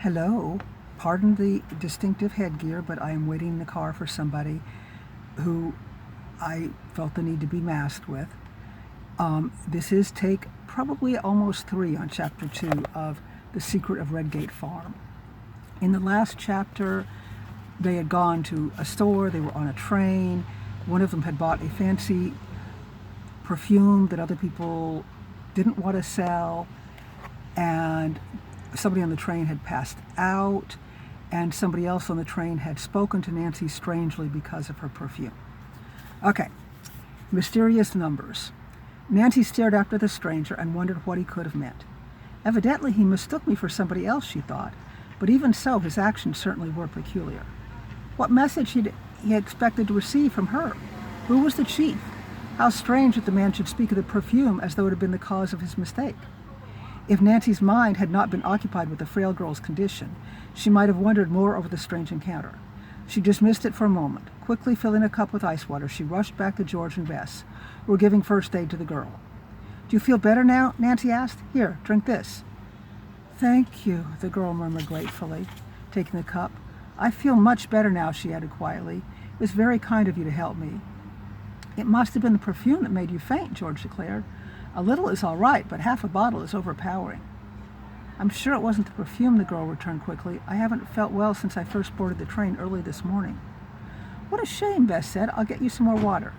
Hello, pardon the distinctive headgear, but I am waiting in the car for somebody who I felt the need to be masked with. This is take probably almost 3 on chapter 2 of The Secret of Redgate Farm. In the last chapter, they had gone to a store, they were on a train, one of them had bought a fancy perfume that other people didn't want to sell, and somebody on the train had passed out, and somebody else on the train had spoken to Nancy strangely because of her perfume. Okay, mysterious numbers. Nancy stared after the stranger and wondered what he could have meant. Evidently he mistook me for somebody else, she thought, but even so, his actions certainly were peculiar. What message he expected to receive from her? Who was the chief? How strange that the man should speak of the perfume as though it had been the cause of his mistake. If Nancy's mind had not been occupied with the frail girl's condition, she might have wondered more over the strange encounter. She dismissed it for a moment. Quickly filling a cup with ice water, she rushed back to George and Bess, who were giving first aid to the girl. "Do you feel better now?" Nancy asked. "Here, drink this." "Thank you," the girl murmured gratefully, taking the cup. "I feel much better now," she added quietly. "It was very kind of you to help me." "It must have been the perfume that made you faint," George declared. "A little is all right, but half a bottle is overpowering." "I'm sure it wasn't the perfume," the girl returned quickly. "I haven't felt well since I first boarded the train early this morning." "What a shame," Bess said. "I'll get you some more water."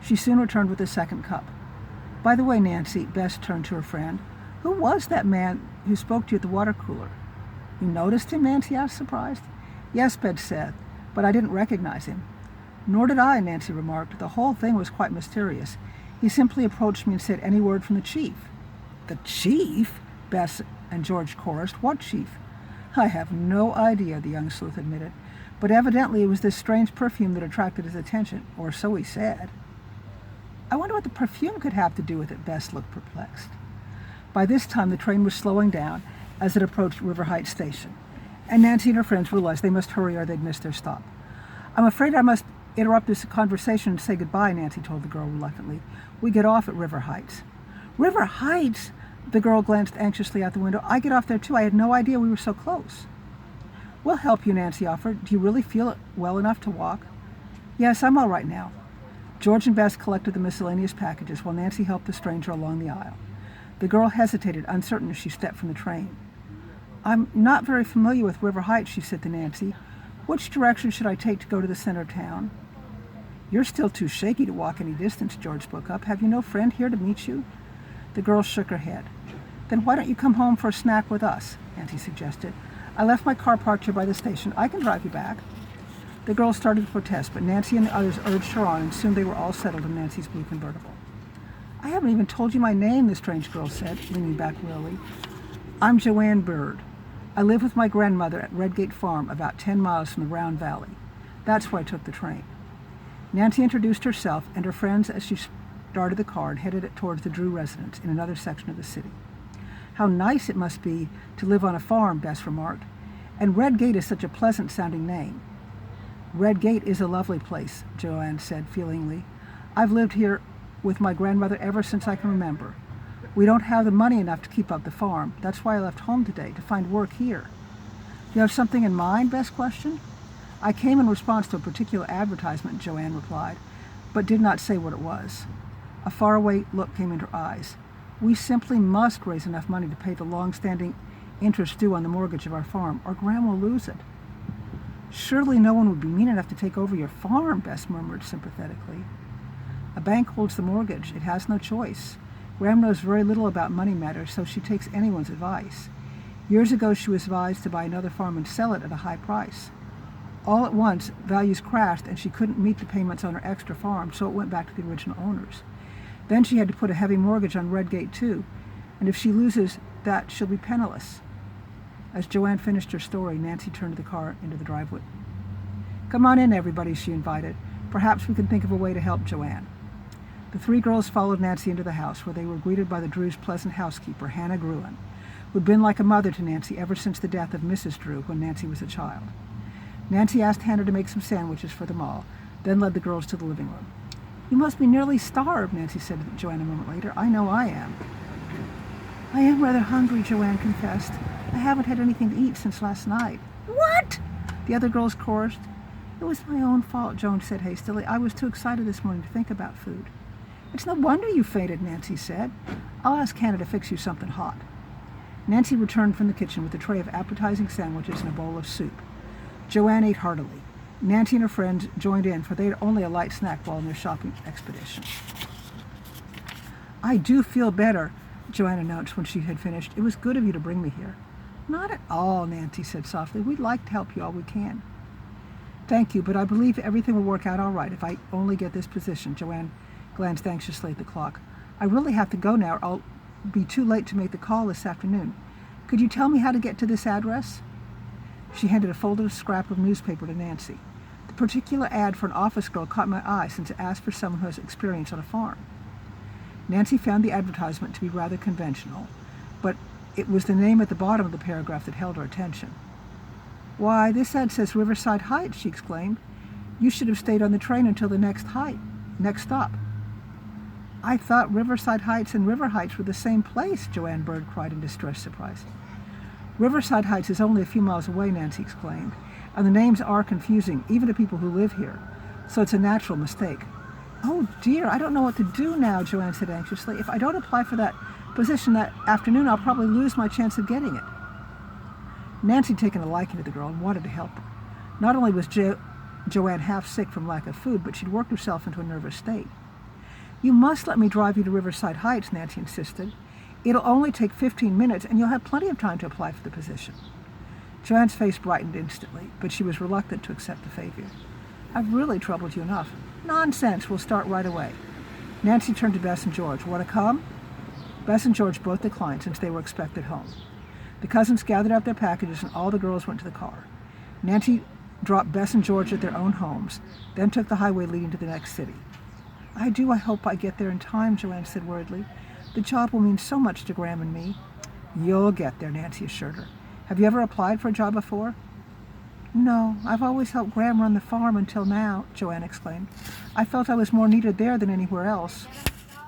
She soon returned with a second cup. "By the way, Nancy," Bess turned to her friend, "who was that man who spoke to you at the water cooler?" "You noticed him?" Nancy asked, surprised. "Yes," Bess said, "but I didn't recognize him." "Nor did I," Nancy remarked. "The whole thing was quite mysterious. He simply approached me and said, 'Any word from the chief?'" "The chief?" Bess and George chorused. "What chief?" "I have no idea," the young sleuth admitted. "But evidently it was this strange perfume that attracted his attention, or so he said." "I wonder what the perfume could have to do with it," Bess looked perplexed. By this time the train was slowing down as it approached River Heights Station, and Nancy and her friends realized they must hurry or they'd miss their stop. "I'm afraid I must interrupt this conversation and say goodbye," Nancy told the girl reluctantly. "We get off at River Heights." "River Heights?" The girl glanced anxiously out the window. "I get off there too. I had no idea we were so close." "We'll help you," Nancy offered. "Do you really feel well enough to walk?" "Yes, I'm all right now." George and Bess collected the miscellaneous packages while Nancy helped the stranger along the aisle. The girl hesitated, uncertain as she stepped from the train. "I'm not very familiar with River Heights," she said to Nancy. "Which direction should I take to go to the center of town?" "You're still too shaky to walk any distance," George spoke up. "Have you no friend here to meet you?" The girl shook her head. "Then why don't you come home for a snack with us?" Nancy suggested. "I left my car parked here by the station. I can drive you back." The girl started to protest, but Nancy and the others urged her on, and soon they were all settled in Nancy's blue convertible. "I haven't even told you my name," the strange girl said, leaning back wearily. "I'm Joanne Bird. I live with my grandmother at Redgate Farm, about 10 miles from the Round Valley. That's where I took the train." Nancy introduced herself and her friends as she started the car and headed it towards the Drew residence in another section of the city. "How nice it must be to live on a farm," Bess remarked. "And Redgate is such a pleasant-sounding name." "Redgate is a lovely place," Joanne said feelingly. "I've lived here with my grandmother ever since I can remember. We don't have the money enough to keep up the farm. That's why I left home today, to find work here." "You have something in mind?" Bess questioned. "I came in response to a particular advertisement," Joanne replied, but did not say what it was. A faraway look came into her eyes. "We simply must raise enough money to pay the long-standing interest due on the mortgage of our farm, or Graham will lose it." "Surely no one would be mean enough to take over your farm," Bess murmured sympathetically. "A bank holds the mortgage. It has no choice. Graham knows very little about money matters, so she takes anyone's advice. Years ago she was advised to buy another farm and sell it at a high price. All at once, values crashed and she couldn't meet the payments on her extra farm, so it went back to the original owners. Then she had to put a heavy mortgage on Redgate too, and if she loses that, she'll be penniless." As Joanne finished her story, Nancy turned the car into the driveway. "Come on in, everybody," she invited. "Perhaps we can think of a way to help Joanne." The 3 girls followed Nancy into the house, where they were greeted by the Drews' pleasant housekeeper, Hannah Gruen, who'd been like a mother to Nancy ever since the death of Mrs. Drew when Nancy was a child. Nancy asked Hannah to make some sandwiches for them all, then led the girls to the living room. "You must be nearly starved," Nancy said to Joanne a moment later. "I know I am." I am rather hungry, Joanne confessed. I haven't had anything to eat since last night. What? The other girls chorused. It was my own fault, Joan said hastily. I was too excited this morning to think about food. It's no wonder you fainted, Nancy said. I'll ask Hannah to fix you something hot. Nancy returned from the kitchen with a tray of appetizing sandwiches and a bowl of soup. Joanne ate heartily. Nancy and her friends joined in, for they had only a light snack while on their shopping expedition. I do feel better, Joanne announced when she had finished. It was good of you to bring me here. Not at all, Nancy said softly. We'd like to help you all we can. Thank you, but I believe everything will work out all right if I only get this position. Joanne glanced anxiously at the clock. I really have to go now, or I'll be too late to make the call this afternoon. Could you tell me how to get to this address? She handed a folded scrap of newspaper to Nancy. The particular ad for an office girl caught my eye since it asked for someone who has experience on a farm. Nancy found the advertisement to be rather conventional, but it was the name at the bottom of the paragraph that held her attention. Why, this ad says Riverside Heights, she exclaimed. You should have stayed on the train until the next stop. I thought Riverside Heights and River Heights were the same place, Joanne Bird cried in distressed surprise. Riverside Heights is only a few miles away, Nancy exclaimed, and the names are confusing, even to people who live here, so it's a natural mistake. Oh dear, I don't know what to do now, Joanne said anxiously. If I don't apply for that position that afternoon, I'll probably lose my chance of getting it. Nancy had taken a liking to the girl and wanted to help her. Not only was Joanne half sick from lack of food, but she'd worked herself into a nervous state. You must let me drive you to Riverside Heights, Nancy insisted. It'll only take 15 minutes, and you'll have plenty of time to apply for the position. Joanne's face brightened instantly, but she was reluctant to accept the favor. I've really troubled you enough. Nonsense, we'll start right away. Nancy turned to Bess and George. Want to come? Bess and George both declined since they were expected home. The cousins gathered up their packages and all the girls went to the car. Nancy dropped Bess and George at their own homes, then took the highway leading to the next city. I hope I get there in time, Joanne said worriedly. The job will mean so much to Graham and me. You'll get there, Nancy assured her. Have you ever applied for a job before? No, I've always helped Graham run the farm until now, Joanne exclaimed. I felt I was more needed there than anywhere else.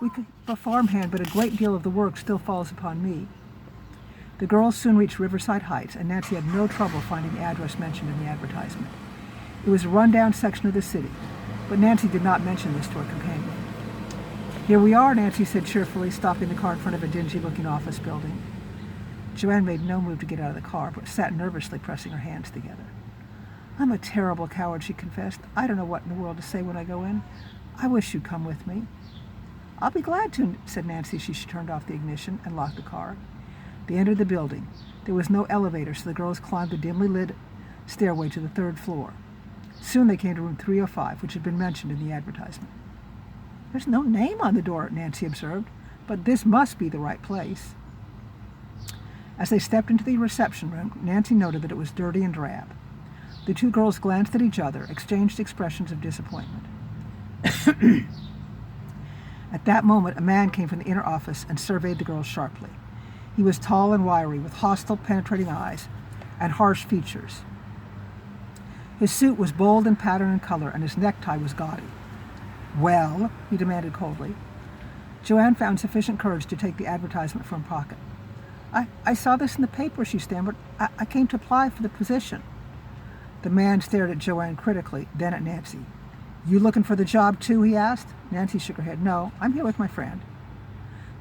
We could be a farmhand, but a great deal of the work still falls upon me. The girls soon reached Riverside Heights, and Nancy had no trouble finding the address mentioned in the advertisement. It was a rundown section of the city, but Nancy did not mention this to her companion. Here we are, Nancy said cheerfully, stopping the car in front of a dingy-looking office building. Joanne made no move to get out of the car, but sat nervously pressing her hands together. I'm a terrible coward, she confessed. I don't know what in the world to say when I go in. I wish you'd come with me. I'll be glad to, said Nancy as she turned off the ignition and locked the car. They entered the building. There was no elevator, so the girls climbed the dimly lit stairway to the third floor. Soon they came to room 305, which had been mentioned in the advertisement. There's no name on the door, Nancy observed, but this must be the right place. As they stepped into the reception room, Nancy noted that it was dirty and drab. The two girls glanced at each other, exchanged expressions of disappointment. At that moment, a man came from the inner office and surveyed the girls sharply. He was tall and wiry, with hostile, penetrating eyes and harsh features. His suit was bold in pattern and color, and his necktie was gaudy. Well, he demanded coldly. Joanne found sufficient courage to take the advertisement from her pocket. I saw this in the paper, she stammered. I came to apply for the position. The man stared at Joanne critically, then at Nancy. You looking for the job too, he asked. Nancy shook her head. No, I'm here with my friend.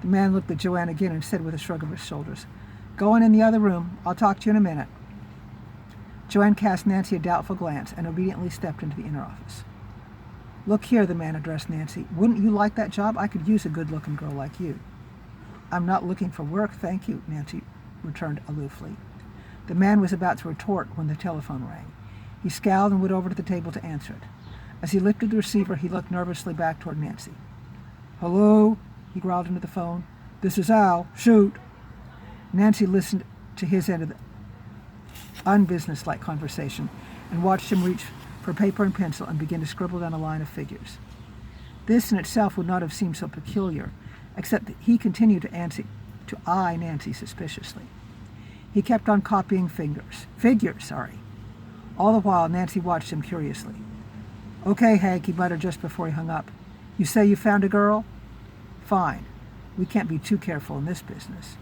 The man looked at Joanne again and said with a shrug of his shoulders, Go on in the other room. I'll talk to you in a minute. Joanne cast Nancy a doubtful glance and obediently stepped into the inner office. Look here, the man addressed Nancy. Wouldn't you like that job? I could use a good-looking girl like you. I'm not looking for work, thank you, Nancy returned aloofly. The man was about to retort when the telephone rang. He scowled and went over to the table to answer it. As he lifted the receiver, he looked nervously back toward Nancy. Hello, he growled into the phone. This is Al. Shoot. Nancy listened to his end of the unbusinesslike conversation and watched him reach for paper and pencil and begin to scribble down a line of figures. This in itself would not have seemed so peculiar, except that he continued to eye Nancy suspiciously. He kept on copying figures. All the while, Nancy watched him curiously. Okay, Hank, he muttered just before he hung up. You say you found a girl? Fine. We can't be too careful in this business.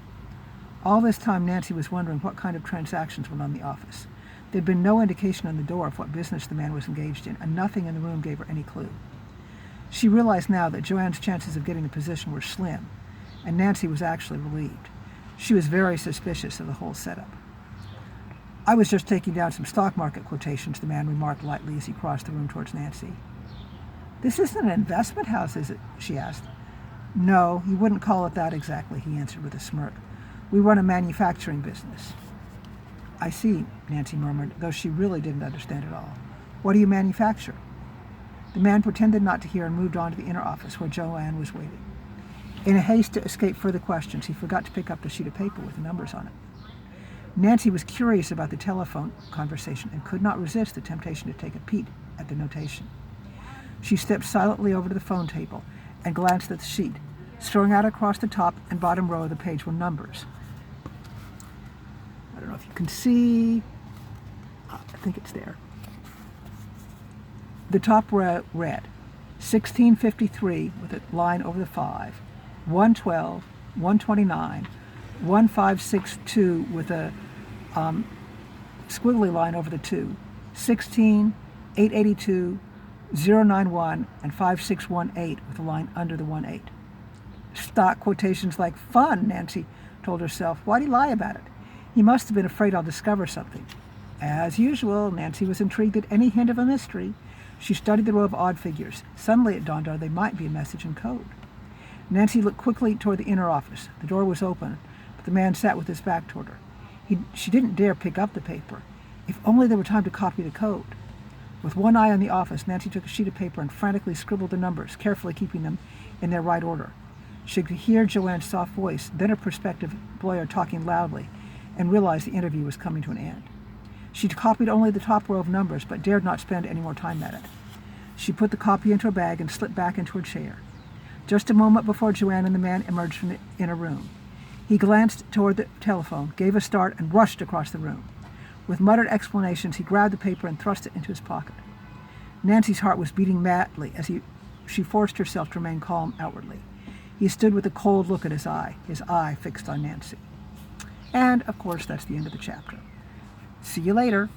All this time, Nancy was wondering what kind of transactions went on in the office. There'd been no indication on the door of what business the man was engaged in, and nothing in the room gave her any clue. She realized now that Joanne's chances of getting the position were slim, and Nancy was actually relieved. She was very suspicious of the whole setup. "I was just taking down some stock market quotations," the man remarked lightly as he crossed the room towards Nancy. "This isn't an investment house, is it?" she asked. "No, you wouldn't call it that exactly," he answered with a smirk. "We run a manufacturing business." "I see," Nancy murmured, though she really didn't understand at all. "What do you manufacture?" The man pretended not to hear and moved on to the inner office where Joanne was waiting. In a haste to escape further questions, he forgot to pick up the sheet of paper with the numbers on it. Nancy was curious about the telephone conversation and could not resist the temptation to take a peek at the notation. She stepped silently over to the phone table and glanced at the sheet. Strung out across the top and bottom row of the page were numbers. I don't know if you can see. I think it's there. The top row read 1653 with a line over the 5, 112, 129, 1562 with a squiggly line over the 2, 16, 882, 091, and 5618 with a line under the 18. Stock quotations like fun, Nancy told herself. Why'd he lie about it? He must have been afraid I'll discover something. As usual, Nancy was intrigued at any hint of a mystery. She studied the row of odd figures. Suddenly it dawned on her they might be a message in code. Nancy looked quickly toward the inner office. The door was open, but the man sat with his back toward her. She didn't dare pick up the paper. If only there were time to copy the code. With one eye on the office, Nancy took a sheet of paper and frantically scribbled the numbers, carefully keeping them in their right order. She could hear Joanne's soft voice, then her prospective employer talking loudly, and realized the interview was coming to an end. She copied only the top row of numbers, but dared not spend any more time at it. She put the copy into her bag and slipped back into her chair. Just a moment before Joanne and the man emerged from the inner room. He glanced toward the telephone, gave a start, and rushed across the room. With muttered explanations, he grabbed the paper and thrust it into his pocket. Nancy's heart was beating madly as she forced herself to remain calm outwardly. He stood with a cold look at his eye fixed on Nancy. And, of course, that's the end of the chapter. See you later.